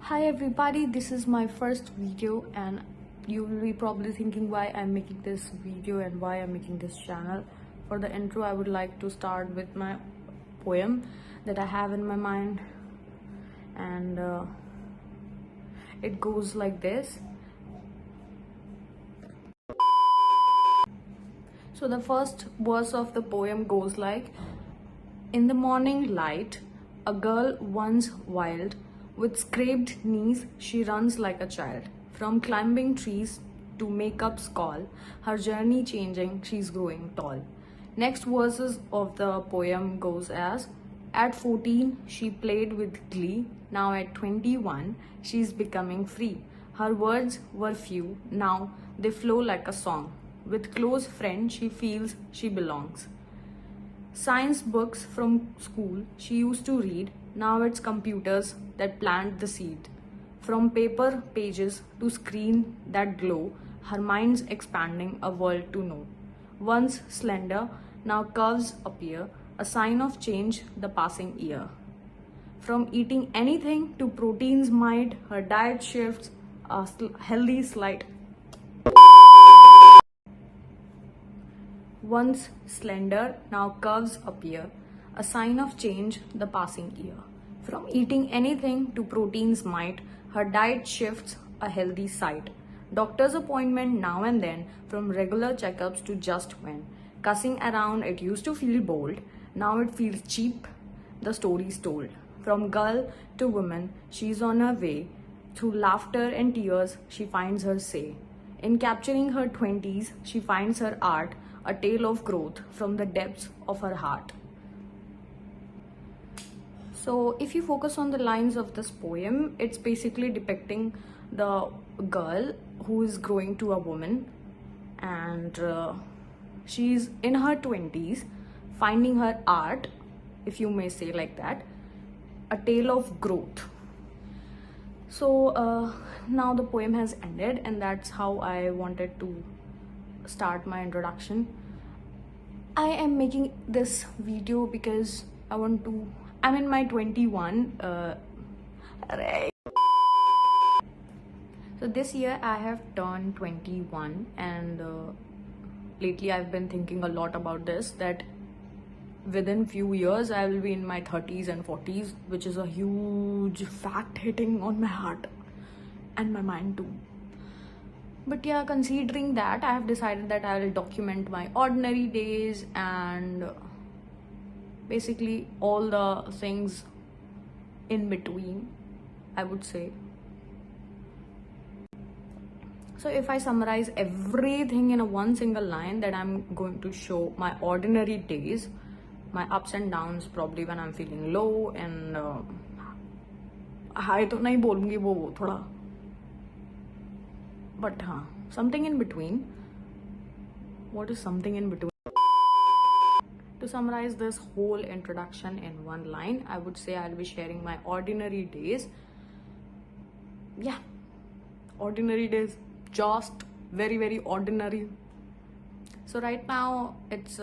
Hi everybody, this is my first video and you will be probably thinking why I'm making this video and why I'm making this channel. For the intro, I would like to start with my poem that I have in my mind, and it goes like this. So the first verse of the poem goes like, in the morning light, a girl once wild, with scraped knees, she runs like a child. From climbing trees to makeup's call, her journey changing, she's growing tall. Next verses of the poem goes as, at 14, she played with glee. Now at 21, she's becoming free. Her words were few, now they flow like a song. With close friends, she feels she belongs. Science books from school she used to read, now it's computers that plant the seed. From paper pages to screen that glow, her mind's expanding a world to know. Once slender, now curves appear, a sign of change the passing year. From eating anything to proteins might, her diet shifts a healthy slight. Once slender, now curves appear, a sign of change the passing year. From eating anything to proteins might, her diet shifts a healthy sight. Doctor's appointment now and then, from regular checkups to just when. Cussing around, it used to feel bold, now it feels cheap, the story's told. From girl to woman, she's on her way. Through laughter and tears, she finds her say. In capturing her 20s, she finds her art, a tale of growth from the depths of her heart. So, if you focus on the lines of this poem, it's basically depicting the girl who is growing to a woman, and she's in her 20s, finding her art, if you may say like that, a tale of growth. So now the poem has ended, and that's how I wanted to start my introduction. I am making this video because I'm in my 21. So this year I have turned 21, and lately I've been thinking a lot about this, that within few years I will be in my 30s and 40s, which is a huge fact hitting on my heart and my mind too. But yeah, considering that, I have decided that I will document my ordinary days and basically all the things in between, I would say. So if I summarize everything in a one single line, that I'm going to show my ordinary days, my ups and downs, probably when I'm feeling low, and high तो नहीं बोलूँगी वो थोड़ा, but हाँ, something in between. What is something in between? To summarize this whole introduction in one line, I would say I'll be sharing my ordinary days. Yeah, ordinary days, just very, very ordinary. So right now it's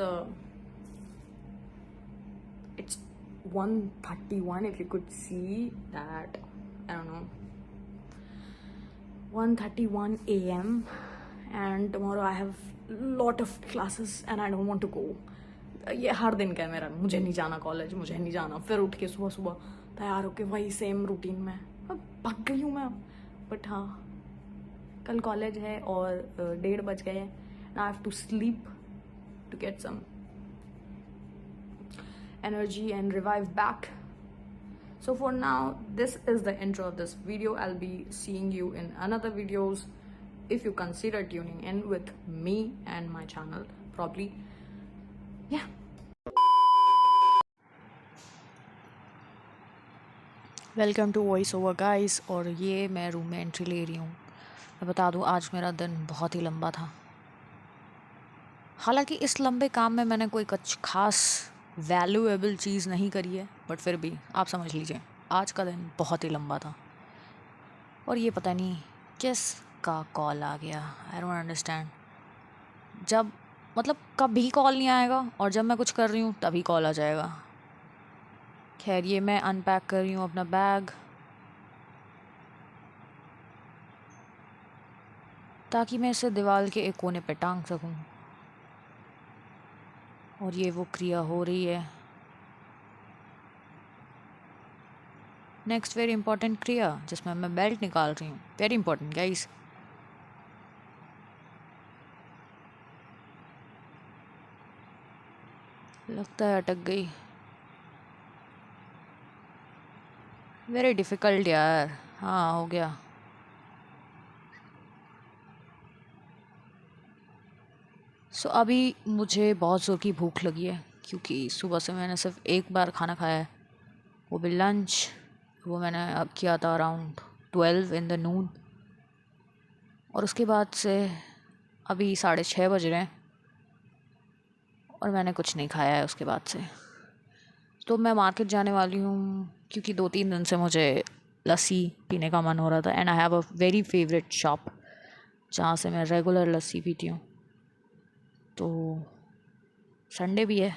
1:31, if you could see that. I don't know, 1:31 a.m. and tomorrow I have lot of classes and I don't want to go. ये हर दिन का है मेरा, मुझे नहीं जाना college, मुझे नहीं जाना, फिर उठ के सुबह सुबह तैयार होके वही सेम रूटीन में अब पक गई हूँ मैं. बट हाँ, कल कॉलेज है और 1:30 बज गए हैं. Now I have to sleep to get some energy and revive back. So for now, this is the intro of this video. I'll be seeing you in another videos if you consider tuning in with me and my channel, probably. Yeah. Welcome to voice over guys. और ये मैं room में entry ले रही हूँ. मैं बता दूँ, आज मेरा दिन बहुत ही लंबा था. हालांकि इस लंबे काम में मैंने कोई कुछ खास वैल्यूएबल चीज़ नहीं करी है, बट फिर भी आप समझ लीजिए आज का दिन बहुत ही लंबा था. और ये पता नहीं किस का कॉल आ गया. I don't understand. जब मतलब कभी कॉल नहीं आएगा और जब मैं कुछ कर रही हूँ तभी कॉल आ जाएगा. खैर, ये मैं अनपैक कर रही हूँ अपना बैग. ताकि मैं इसे दीवार के एक कोने पे टांग सकूं। और ये वो क्रिया हो रही है। नेक्स्ट वेरी इंपॉर्टेंट क्रिया जिसमें मैं बेल्ट निकाल रही हूँ। Very important guys. लगता है अटक गई। वेरी डिफ़िकल्ट यार। हाँ हो गया। अभी मुझे बहुत ज़ोर की भूख लगी है क्योंकि सुबह से मैंने सिर्फ एक बार खाना खाया है, वो भी लंच। वो मैंने अब किया था अराउंड 12 इन द नून। और उसके बाद से अभी 6:30 बज रहे हैं और मैंने कुछ नहीं खाया है उसके बाद से। तो मैं मार्केट जाने वाली हूँ क्योंकि 2-3 दिन से मुझे लस्सी पीने का मन हो रहा था। And I have a very favourite shop जहाँ से मैं रेगुलर लस्सी पीती हूँ। तो संडे भी है।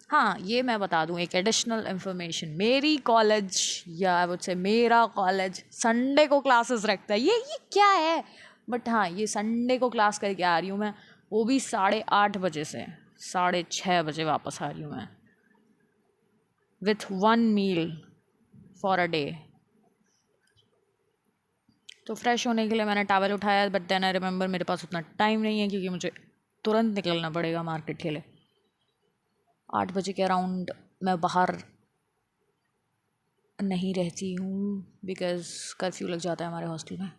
हाँ ये मैं बता दूँ एक एडिशनल इन्फॉर्मेशन, मेरी कॉलेज या आई वुड से मेरा कॉलेज संडे को क्लासेस रखता है। ये क्या है, बट हाँ ये संडे को क्लास करके आ रही हूँ मैं, वो भी 8:30 बजे से 6:30 बजे वापस आ रही हूँ मैं, with 1 meal for a day. तो फ्रेश होने के लिए मैंने टावल उठाया, बट देन आई रिमेंबर मेरे पास उतना टाइम नहीं है क्योंकि मुझे तुरंत निकलना पड़ेगा मार्केट के लिए। 8 बजे के अराउंड मैं बाहर नहीं रहती हूँ बिकॉज़ कर्फ्यू लग जाता है हमारे हॉस्टल में।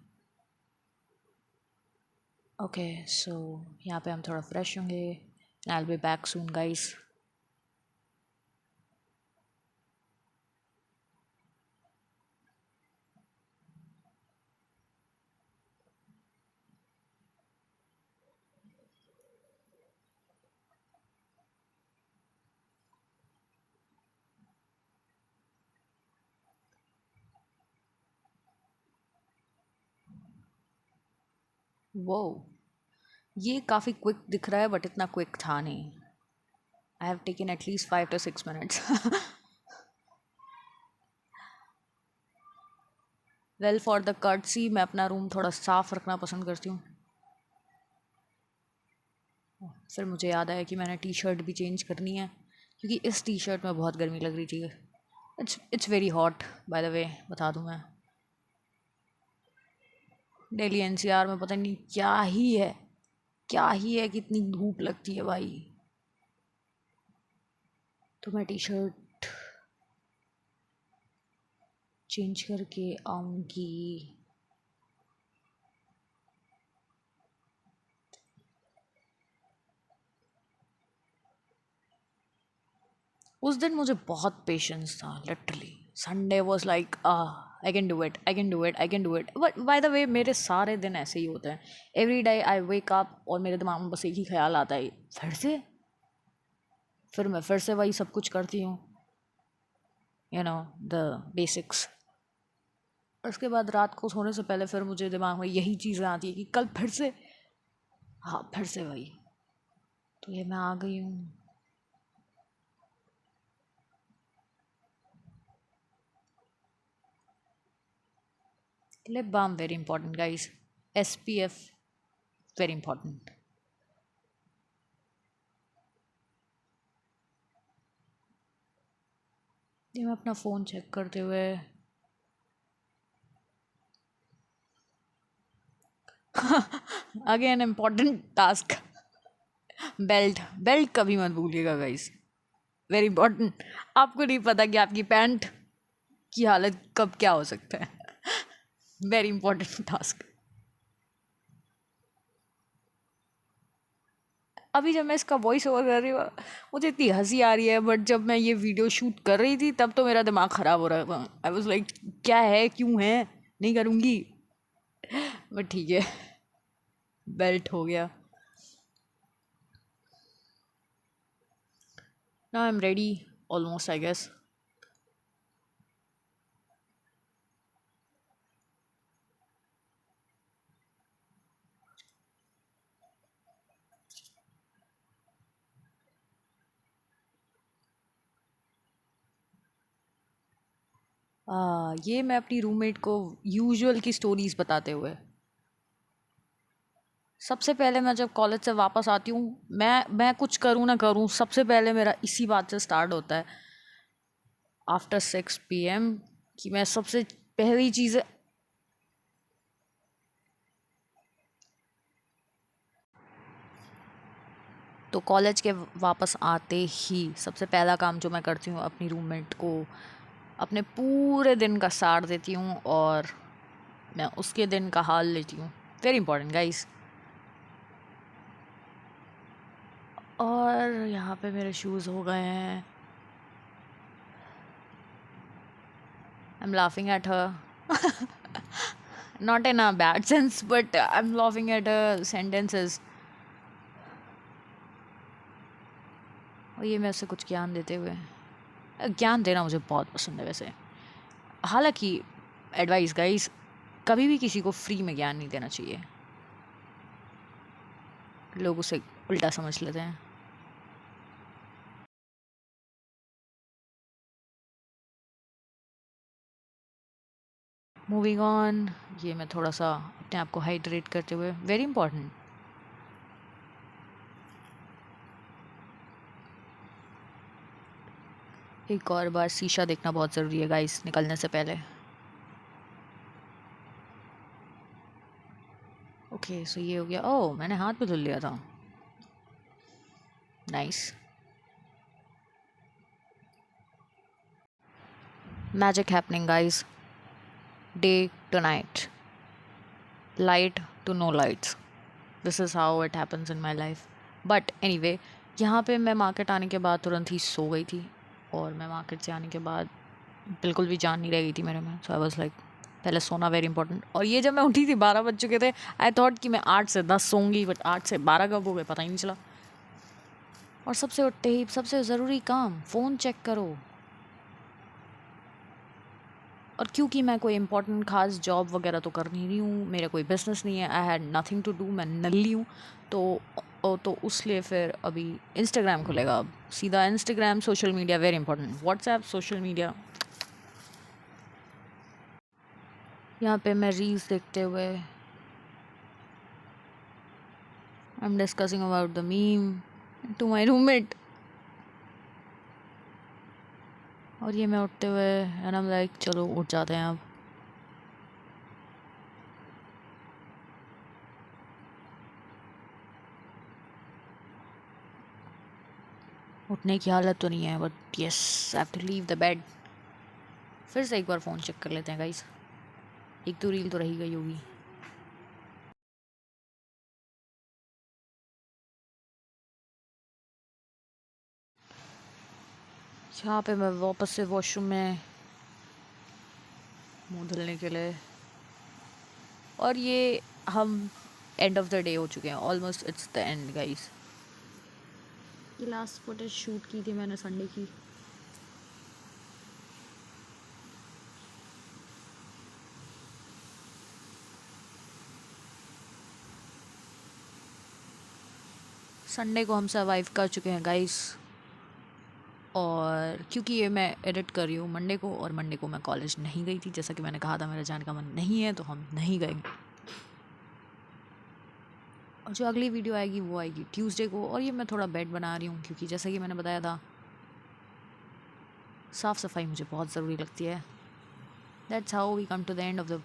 ओके सो यहाँ पे हम थोड़ा फ्रेश होंगे। I will be back soon guys. वो ये काफ़ी क्विक दिख रहा है बट इतना क्विक था नहीं। I have taken at least 5 to 6 minutes। Well for the courtesy मैं अपना रूम थोड़ा साफ रखना पसंद करती हूँ। फिर मुझे याद आया कि मैंने टी शर्ट भी चेंज करनी है क्योंकि इस टी शर्ट में बहुत गर्मी लग रही थी। It's very hot by the way, बता दूँ मैं। दिल्ली एनसीआर में पता नहीं क्या ही है कि इतनी धूप लगती है भाई। तो मैं टी शर्ट चेंज करके आऊँगी। उस दिन मुझे बहुत पेशेंस था literally. Sunday was like I can do it, I can do it, I can do it. But by the way मेरे सारे दिन ऐसे ही होते हैं। Every day I wake up और मेरे दिमाग में बस एक ही ख्याल आता है, फिर से। फिर मैं फिर से वही सब कुछ करती हूँ, यू नो द बेसिक्स। उसके बाद रात को सोने से पहले फिर मुझे दिमाग में यही चीज़ें आती है कि कल फिर से, हाँ फिर से वही। तो ये मैं आ गई हूँ। Lip balm very important guys. SPF very important. ये मैं अपना फ़ोन चेक करते हुए अगेन इम्पॉर्टेंट टास्क, बेल्ट कभी मत भूलिएगा गाइस, वेरी इंपॉर्टेंट। आपको नहीं पता कि आपकी पैंट की हालत कब क्या हो सकता है। Very important task. अभी जब मैं इसका वॉइस ओवर कर रही हूँ मुझे इतनी हंसी आ रही है, बट जब मैं ये वीडियो शूट कर रही थी तब तो मेरा दिमाग ख़राब हो रहा था। आई वॉज लाइक क्या है, क्यों है, नहीं करूँगी। बट ठीक है, बेल्ट हो गया। Now I am ready almost I guess. ये मैं अपनी रूममेट को यूजुअल की स्टोरीज बताते हुए। सबसे पहले मैं जब कॉलेज से वापस आती हूँ, मैं कुछ करूँ ना करूँ, सबसे पहले मेरा इसी बात से स्टार्ट होता है आफ्टर 6 PM कि मैं सबसे पहली चीज़ तो कॉलेज के वापस आते ही सबसे पहला काम जो मैं करती हूँ, अपनी रूममेट को अपने पूरे दिन का सार देती हूँ और मैं उसके दिन का हाल लेती हूँ। Very important guys. और यहाँ पे मेरे शूज़ हो गए हैं। I am laughing at her not in a bad sense but I am laughing at her sentences. और ये मैं उसे कुछ ज्ञान देते हुए, ज्ञान देना मुझे बहुत पसंद है वैसे। हालांकि एडवाइस गाइस, कभी भी किसी को फ्री में ज्ञान नहीं देना चाहिए, लोग उसे उल्टा समझ लेते हैं। मूविंग ऑन, ये मैं थोड़ा सा अपने आप को हाइड्रेट करते हुए, वेरी इंपॉर्टेंट। एक और बार शीशा देखना बहुत ज़रूरी है गाइस निकलने से पहले। ओके सो ये हो गया। ओह मैंने हाथ भी धुल लिया था, nice. Magic happening guys, day to night, light to no lights, this is how it happens in my life. But anyway, यहाँ पे मैं मार्केट आने के बाद तुरंत ही सो गई थी और मैं मार्केट से आने के बाद बिल्कुल भी जान नहीं रह गई थी मेरे में। सो आई वाज लाइक पहले सोना वेरी इंपॉर्टेंट। और ये जब मैं उठी थी 12 बज चुके थे, आई थॉट कि मैं 8 से 10 सोऊंगी, बट 8 से 12 कब हो गए पता ही नहीं चला। और सबसे उठते ही सबसे ज़रूरी काम, फ़ोन चेक करो। और क्योंकि मैं कोई इंपॉर्टेंट खास जॉब वगैरह तो कर नहीं रही हूँ, मेरा कोई बिजनेस नहीं है, I had nothing to do, मैं नल्ली हूँ, तो उसलिए फिर अभी इंस्टाग्राम खुलेगा। अब सीधा Instagram, social media very important, WhatsApp, social media. यहाँ पे मैं रील्स देखते हुए I am discussing about the meme to my roommate. और ये मैं उठते हुए एंड आई एम लाइक चलो उठ जाते हैं अब। उठने की हालत तो नहीं है, but yes I have to leave the bed. फिर से एक बार फ़ोन चेक कर लेते हैं गाइस, एक तो रील तो रही गई होगी। यहाँ पे मैं वापस से वॉशरूम में मुंह धुलने के लिए, और ये हम एंड ऑफ द डे हो चुके हैं, almost it's the end guys. ये लास्ट फुटेज शूट की थी मैंने संडे की। संडे को हम सर्वाइव कर चुके हैं गाइस। और क्योंकि ये मैं एडिट कर रही हूँ मंडे को, और मंडे को मैं कॉलेज नहीं गई थी, जैसा कि मैंने कहा था मेरा जाने का मन नहीं है, तो हम नहीं गए। और जो अगली वीडियो आएगी वो आएगी ट्यूसडे को। और ये मैं थोड़ा बेड बना रही हूँ क्योंकि जैसा कि मैंने बताया था, साफ़ सफाई मुझे बहुत ज़रूरी लगती है। That's how we come to the end of the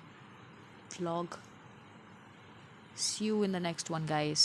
vlog. See you in the next one guys.